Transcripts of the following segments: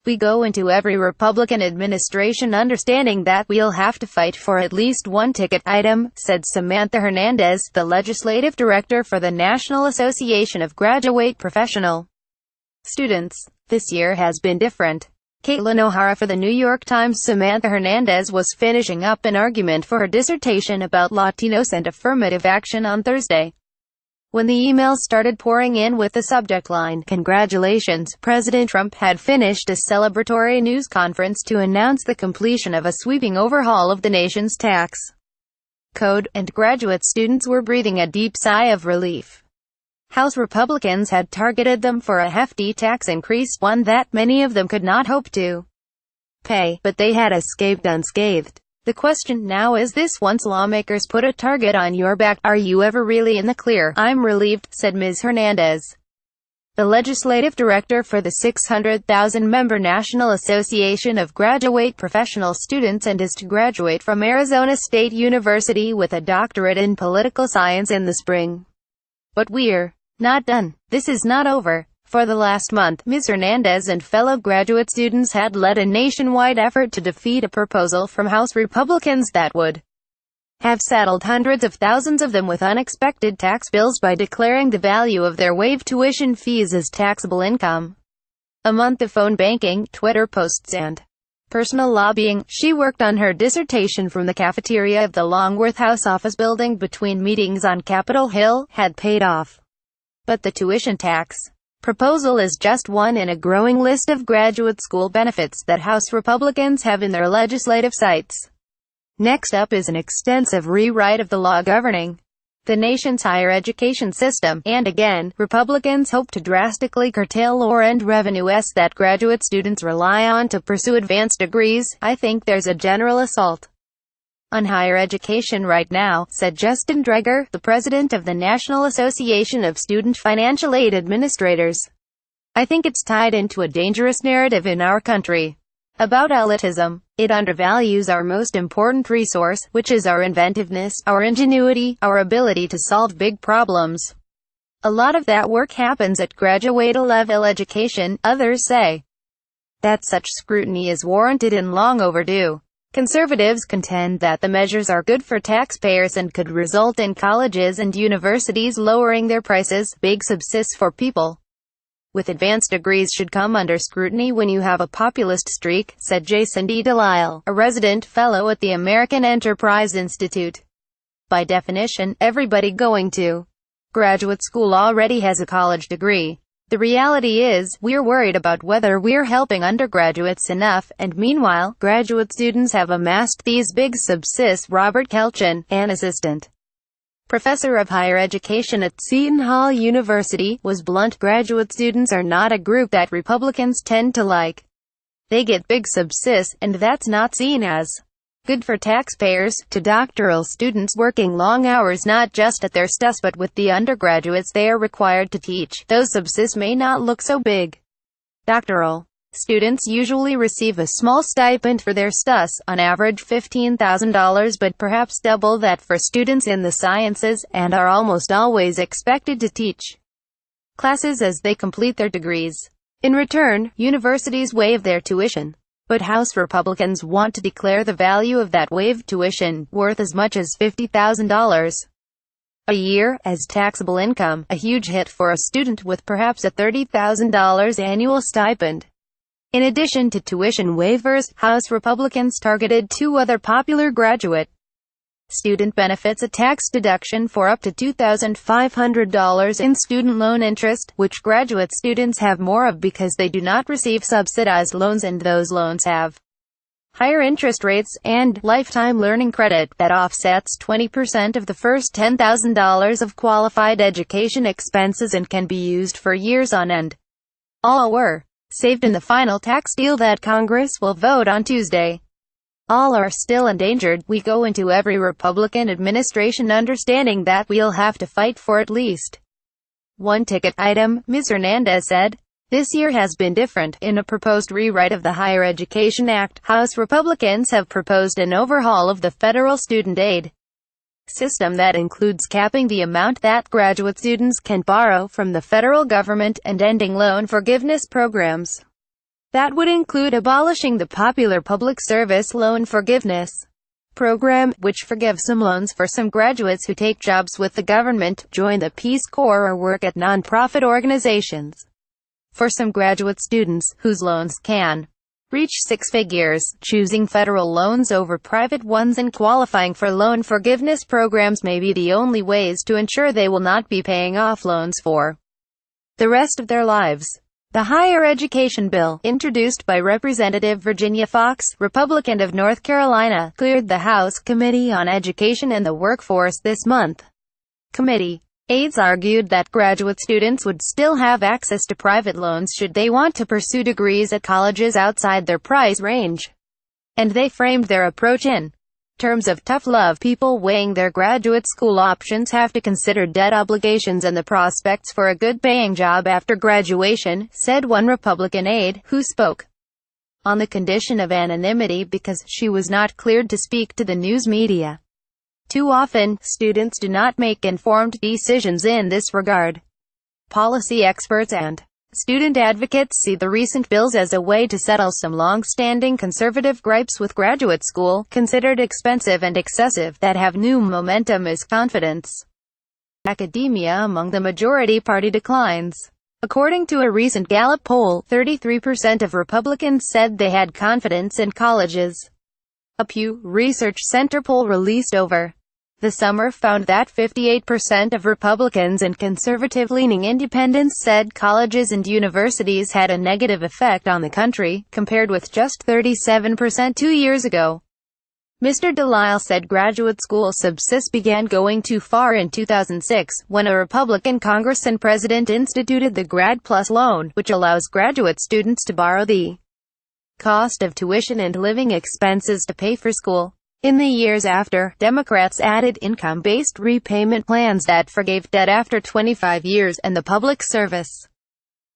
We go into every Republican administration understanding that we'll have to fight for at least one ticket item, said Samantha Hernandez, the legislative director for the National Association of Graduate Professional Students. This year has been different. Caitlin O'Hara for the New York Times. Samantha Hernandez was finishing up an argument for her dissertation about Latinos and affirmative action on Thursday, when the emails started pouring in with the subject line, "Congratulations, President Trump," had finished a celebratory news conference to announce the completion of a sweeping overhaul of the nation's tax code, and graduate students were breathing a deep sigh of relief. House Republicans had targeted them for a hefty tax increase, one that many of them could not hope to pay, but they had escaped unscathed. The question now is this: once lawmakers put a target on your back, are you ever really in the clear? "I'm relieved," said Ms. Hernandez, the legislative director for the 600,000-member National Association of Graduate Professional Students, and is to graduate from Arizona State University with a doctorate in political science in the spring. "But we're not done. This is not over." For the last month, Ms. Hernandez and fellow graduate students had led a nationwide effort to defeat a proposal from House Republicans that would have saddled hundreds of thousands of them with unexpected tax bills by declaring the value of their waived tuition fees as taxable income. A month of phone banking, Twitter posts, and personal lobbying. She worked on her dissertation from the cafeteria of the Longworth House office building between meetings on Capitol Hill, had paid off. But the tuition tax proposal is just one in a growing list of graduate school benefits that House Republicans have in their legislative sights. Next up is an extensive rewrite of the law governing the nation's higher education system, and again, Republicans hope to drastically curtail or end revenues that graduate students rely on to pursue advanced degrees. "I think there's a general assault on higher education right now," said Justin Dreger, the president of the National Association of Student Financial Aid Administrators. "I think it's tied into a dangerous narrative in our country about elitism. It undervalues our most important resource, which is our inventiveness, our ingenuity, our ability to solve big problems. A lot of that work happens at graduate-level education." Others say that such scrutiny is warranted and long overdue. Conservatives contend that the measures are good for taxpayers and could result in colleges and universities lowering their prices. "Big subsists for people with advanced degrees should come under scrutiny when you have a populist streak," said Jason D. Delisle, a resident fellow at the American Enterprise Institute. "By definition, everybody going to graduate school already has a college degree. The reality is, we're worried about whether we're helping undergraduates enough, and meanwhile, graduate students have amassed these big subsists." Robert Kelchin, an assistant professor of higher education at Seton Hall University, was blunt. "Graduate students are not a group that Republicans tend to like. They get big subsists, and that's not seen as good for taxpayers." To doctoral students working long hours not just at their studies but with the undergraduates they are required to teach, those subsists may not look so big. Doctoral students usually receive a small stipend for their studies, on average $15,000, but perhaps double that for students in the sciences, and are almost always expected to teach classes as they complete their degrees. In return, universities waive their tuition. But House Republicans want to declare the value of that waived tuition, worth as much as $50,000 a year, as taxable income, a huge hit for a student with perhaps a $30,000 annual stipend. In addition to tuition waivers, House Republicans targeted two other popular graduate student benefits: a tax deduction for up to $2,500 in student loan interest, which graduate students have more of because they do not receive subsidized loans and those loans have higher interest rates, and lifetime learning credit that offsets 20% of the first $10,000 of qualified education expenses and can be used for years on end. All were saved in the final tax deal that Congress will vote on Tuesday. All are still endangered. "We go into every Republican administration understanding that we'll have to fight for at least one ticket item," Ms. Hernandez said. This year has been different. In a proposed rewrite of the Higher Education Act, House Republicans have proposed an overhaul of the federal student aid system that includes capping the amount that graduate students can borrow from the federal government and ending loan forgiveness programs. That would include abolishing the popular public service loan forgiveness program, which forgives some loans for some graduates who take jobs with the government, join the Peace Corps, or work at non-profit organizations. For some graduate students, whose loans can reach six figures, choosing federal loans over private ones and qualifying for loan forgiveness programs may be the only ways to ensure they will not be paying off loans for the rest of their lives. The higher education bill, introduced by Representative Virginia Foxx, Republican of North Carolina, cleared the House Committee on Education and the Workforce this month. Committee aides argued that graduate students would still have access to private loans should they want to pursue degrees at colleges outside their price range. And they framed their approach in terms of tough love. People weighing their graduate school options have to consider debt obligations and the prospects for a good-paying job after graduation, said one Republican aide, who spoke on the condition of anonymity because she was not cleared to speak to the news media. Too often, students do not make informed decisions in this regard. Policy experts and student advocates see the recent bills as a way to settle some long-standing conservative gripes with graduate school, considered expensive and excessive, that have new momentum as confidence academia among the majority party declines. According to a recent Gallup poll, 33% of Republicans said they had confidence in colleges. A Pew Research Center poll released over the summer found that 58% of Republicans and conservative-leaning independents said colleges and universities had a negative effect on the country, compared with just 37% 2 years ago. Mr. Delisle said graduate school subsists began going too far in 2006, when a Republican Congress and president instituted the Grad Plus loan, which allows graduate students to borrow the cost of tuition and living expenses to pay for school. In the years after, Democrats added income-based repayment plans that forgave debt after 25 years, and the public service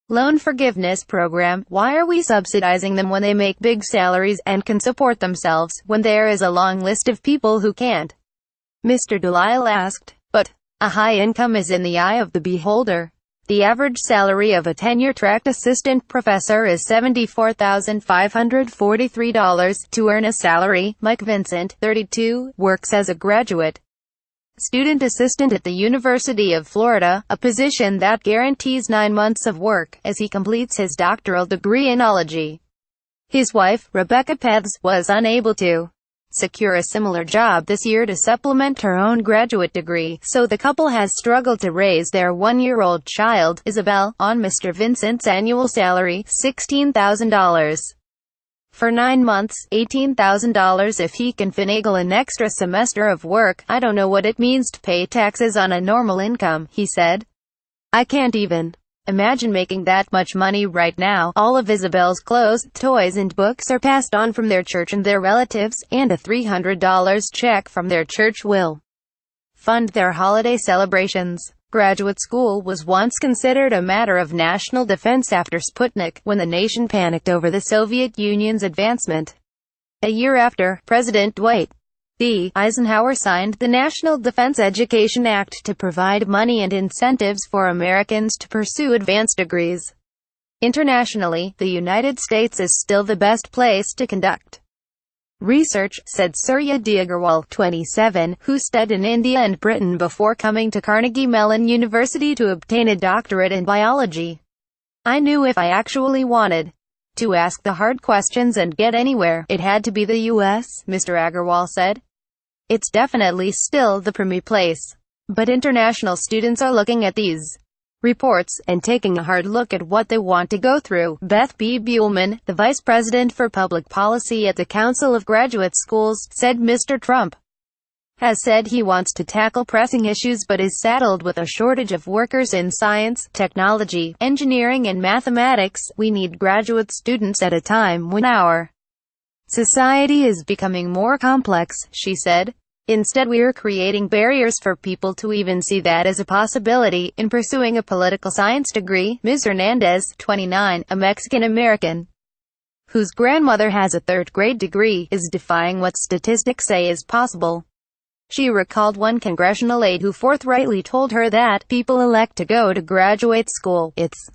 loan forgiveness program. Why are we subsidizing them when they make big salaries and can support themselves, when there is a long list of people who can't? Mr. Delisle asked. But a high income is in the eye of the beholder. The average salary of a tenure-track assistant professor is $74,543. To earn a salary, Mike Vincent, 32, works as a graduate student assistant at the University of Florida, a position that guarantees 9 months of work, as he completes his doctoral degree in ology. His wife, Rebecca Peths, was unable to secure a similar job this year to supplement her own graduate degree, so the couple has struggled to raise their 1-year-old child, Isabel, on Mr. Vincent's annual salary, $16,000. For 9 months, $18,000 if he can finagle an extra semester of work. I don't know what it means to pay taxes on a normal income, he said. I can't even imagine making that much money right now. All of Isabel's clothes, toys and books are passed on from their church and their relatives, and a $300 check from their church will fund their holiday celebrations. Graduate school was once considered a matter of national defense after Sputnik, when the nation panicked over the Soviet Union's advancement. A year after, President Dwight D. Eisenhower signed the National Defense Education Act to provide money and incentives for Americans to pursue advanced degrees. Internationally, the United States is still the best place to conduct research, said Surya Diagarwal, 27, who studied in India and Britain before coming to Carnegie Mellon University to obtain a doctorate in biology. I knew if I actually wanted to ask the hard questions and get anywhere, it had to be the U.S., Mr. Agarwal said. It's definitely still the premier place. But international students are looking at these reports, and taking a hard look at what they want to go through. Beth B. Buellman, the Vice President for Public Policy at the Council of Graduate Schools, said Mr. Trump has said he wants to tackle pressing issues but is saddled with a shortage of workers in science, technology, engineering and mathematics. We need graduate students at a time when our society is becoming more complex, she said. Instead, we are creating barriers for people to even see that as a possibility. In pursuing a political science degree, Ms. Hernandez, 29, a Mexican-American whose grandmother has a third-grade degree, is defying what statistics say is possible. She recalled one congressional aide who forthrightly told her that people elect to go to graduate school. It's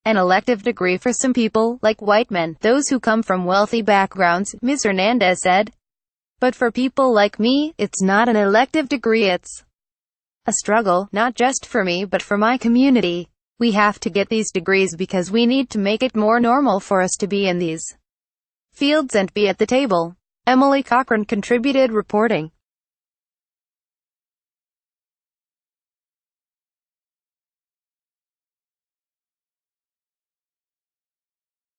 an elective degree for some people, like white men, those who come from wealthy backgrounds, Ms. Hernandez said. But for people like me, it's not an elective degree, it's a struggle, not just for me but for my community. We have to get these degrees because we need to make it more normal for us to be in these fields and be at the table. Emily Cochran contributed reporting.